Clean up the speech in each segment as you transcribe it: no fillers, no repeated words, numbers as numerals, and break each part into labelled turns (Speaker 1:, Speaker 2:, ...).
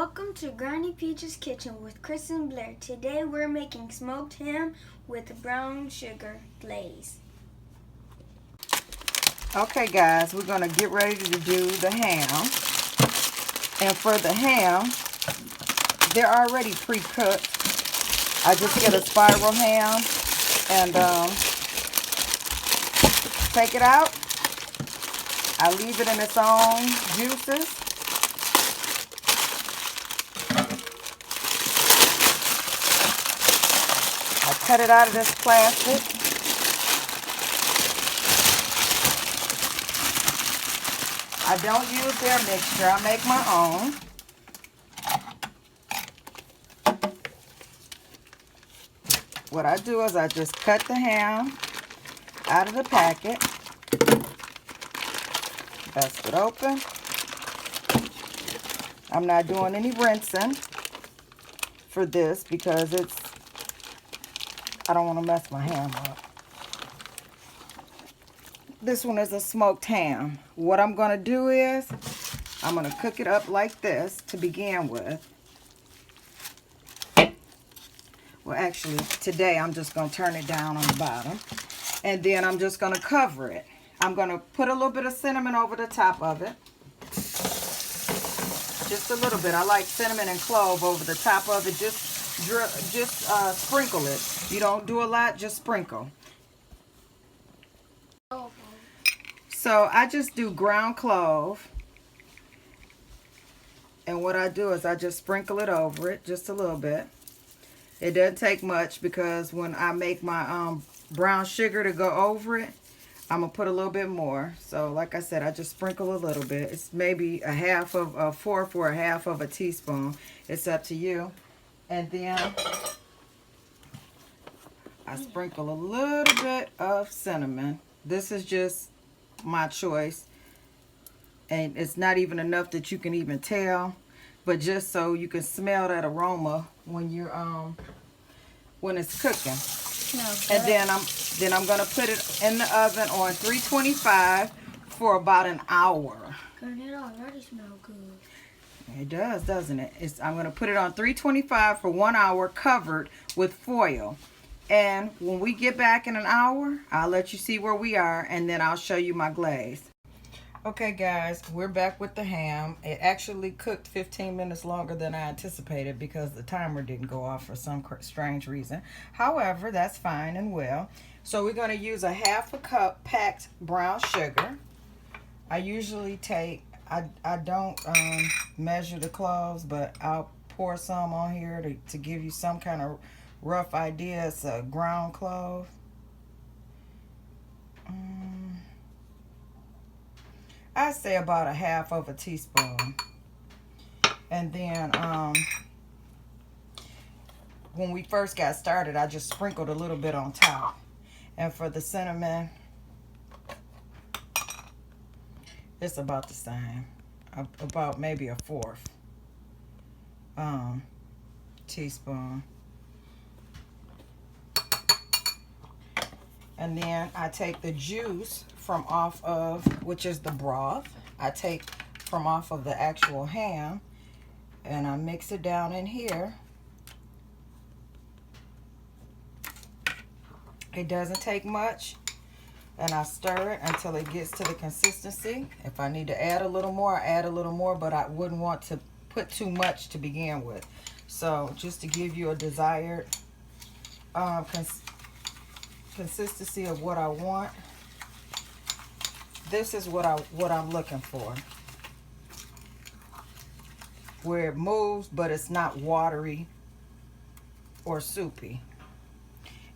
Speaker 1: Welcome to Granny Peach's Kitchen with Chris and Blair. Today we're making smoked ham with brown sugar glaze.
Speaker 2: Okay guys, we're going to get ready to do the ham. And for the ham, they're already pre-cooked. I just get a spiral ham and take it out. I leave it in its own juices. I cut it out of this plastic. I don't use their mixture. I make my own. What I do is I just cut the ham out of the packet. Bust it open. I'm not doing any rinsing for this because I don't want to mess my ham up. This one is a smoked ham. What I'm going to do is I'm going to cook it up like this to begin with. Well, actually, today I'm just going to turn it down on the bottom. And then I'm just going to cover it. I'm going to put a little bit of cinnamon over the top of it. Just a little bit. I like cinnamon and clove over the top of it. Just sprinkle it. You don't do a lot, just sprinkle. So I just do ground clove. And what I do is I just sprinkle it over it, just a little bit. It doesn't take much because when I make my brown sugar to go over it, I'm going to put a little bit more. So like I said, I just sprinkle a little bit. It's maybe a fourth or a half of a teaspoon. It's up to you. And then I sprinkle a little bit of cinnamon. This is just my choice. And it's not even enough that you can even tell. But just so you can smell that aroma when you're when it's cooking. And then I'm gonna put it in the oven on 325 for about an hour.
Speaker 1: It already smells good.
Speaker 2: It does, doesn't it? I'm going to put it on 325 for 1 hour covered with foil. And when we get back in an hour, I'll let you see where we are and then I'll show you my glaze. Okay guys, we're back with the ham. It actually cooked 15 minutes longer than I anticipated because the timer didn't go off for some strange reason. However, that's fine and well. So we're going to use a half a cup packed brown sugar. I usually take I don't measure the cloves, but I'll pour some on here to give you some kind of rough idea. It's a ground clove. I'd say about a half of a teaspoon. And then when we first got started, I just sprinkled a little bit on top. And for the cinnamon, it's about the same, about maybe a fourth teaspoon. And then I take the juice from off of, which is the broth, I take from off of the actual ham and I mix it down in here. It doesn't take much. And I stir it until it gets to the consistency. If I need to add a little more, I add a little more, but I wouldn't want to put too much to begin with. So just to give you a desired consistency of what I want, this is what I'm looking for. Where it moves, but it's not watery or soupy.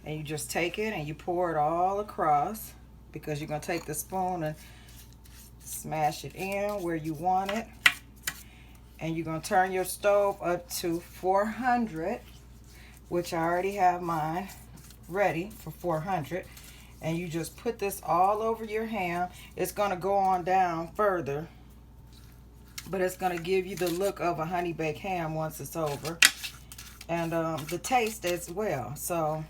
Speaker 2: And you just take it and you pour it all across, because you're going to take the spoon and smash it in where you want it. And you're going to turn your stove up to 400, which I already have mine ready for 400. And you just put this all over your ham. It's going to go on down further, but it's going to give you the look of a honey baked ham once it's over. And the taste as well. So,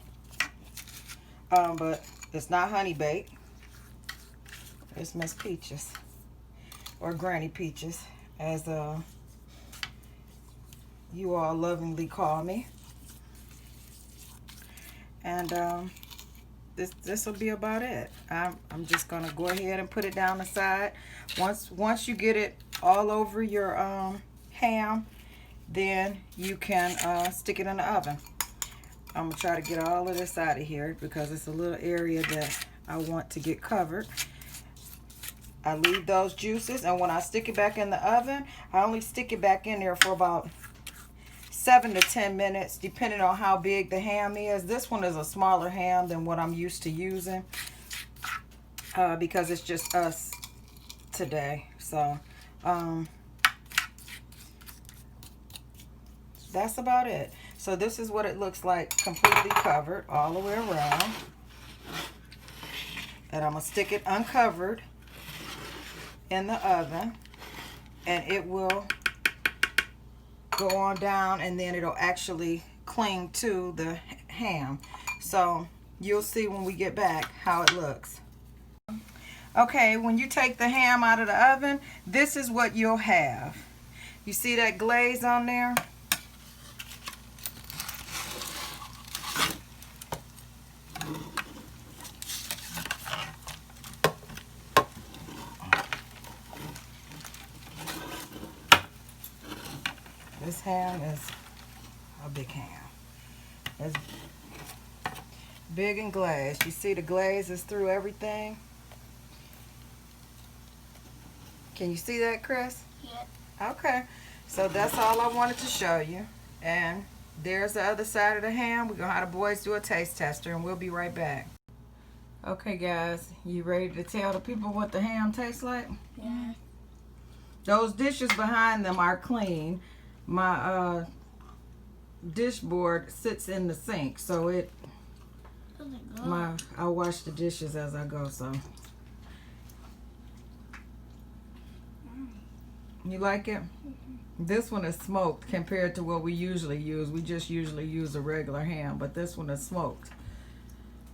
Speaker 2: but it's not honey baked. It's Miss Peaches, or Granny Peaches, as you all lovingly call me. And this will be about it. I'm just gonna go ahead and put it down the side. Once you get it all over your ham, then you can stick it in the oven. I'm gonna try to get all of this out of here because it's a little area that I want to get covered. I leave those juices, and when I stick it back in the oven, I only stick it back in there for about 7 to 10 minutes, depending on how big the ham is. This one is a smaller ham than what I'm used to using because it's just us today. So that's about it. So this is what it looks like, completely covered all the way around. And I'm gonna stick it uncovered in the oven, and it will go on down, and then it'll actually cling to the ham. So you'll see when we get back how it looks. Okay, when you take the ham out of the oven, this is what you'll have. You see that glaze on there? This ham is a big ham. It's big and glazed. You see the glaze is through everything? Can you see that, Chris?
Speaker 1: Yep.
Speaker 2: Okay. So that's all I wanted to show you. And there's the other side of the ham. We're going to have the boys do a taste tester, and we'll be right back. Okay, guys. You ready to tell the people what the ham tastes like?
Speaker 1: Yeah.
Speaker 2: Those dishes behind them are clean. My dish board sits in the sink, so I wash the dishes as I go. So you like it? This one is smoked compared to what we usually use. We just usually use a regular ham, but this one is smoked.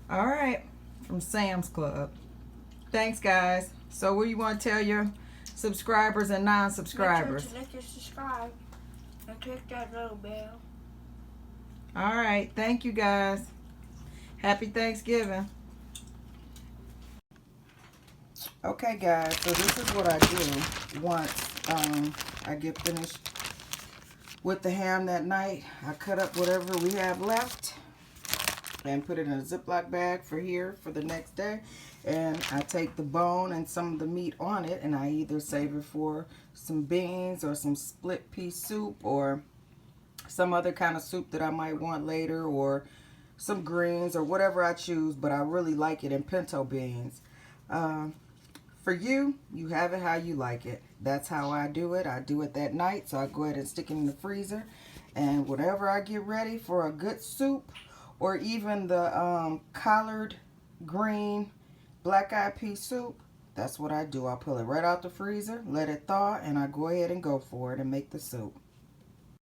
Speaker 2: All right, from Sam's Club. Thanks, guys. So what do you want to tell your subscribers and non-subscribers?
Speaker 1: Make sure to like and subscribe. And click that little bell.
Speaker 2: All right. Thank you, guys. Happy Thanksgiving. Okay, guys. So this is what I do once I get finished with the ham that night. I cut up whatever we have left and put it in a Ziploc bag for the next day. And I take the bone and some of the meat on it, and I either save it for some beans or some split pea soup or some other kind of soup that I might want later, or some greens or whatever I choose, but I really like it in pinto beans. For you, you have it how you like it. That's how I do it. I do it that night, so I go ahead and stick it in the freezer, and whenever I get ready for a good soup, or even the collard green black-eyed pea soup, that's what I do. I pull it right out the freezer, let it thaw, and I go ahead and go for it and make the soup.